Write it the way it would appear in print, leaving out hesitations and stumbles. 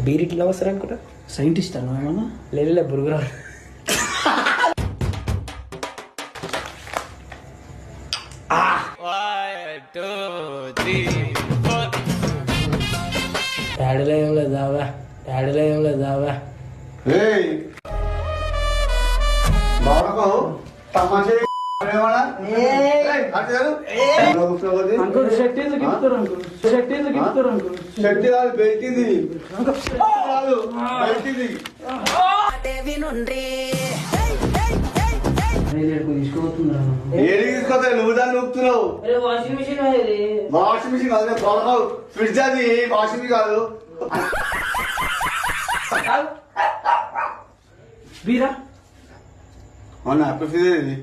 బీరిట్లో వస్తారు అనుకుంటా. సైంటిస్ట్ అన్నా ఏమన్నా? లేదు బురుగురా. డాడీలో ఏం లేదు దావా, డాడీలో ఏం లేదు దావా. అంకుల్ షర్ట్ ఎందుకు ఇస్తారు అంకుల్? షర్ట్ ఎందుకు ఇస్తారు అంకుల్? షర్ట్ కాదు బెల్ట్ ఇది. తీసుకుపోతున్నా. ఏది తీసుకొస్తా? నువ్వు దాన్ని నొక్కుతున్నావు. వాషింగ్ మిషన్ వాషింగ్ మిషన్ కాదు, ఫ్రిడ్జ్ అది. వాషింగ్ మిషన్ కాదు. బీరా అవునా? ఫ్రిడ్జ్ ఇది.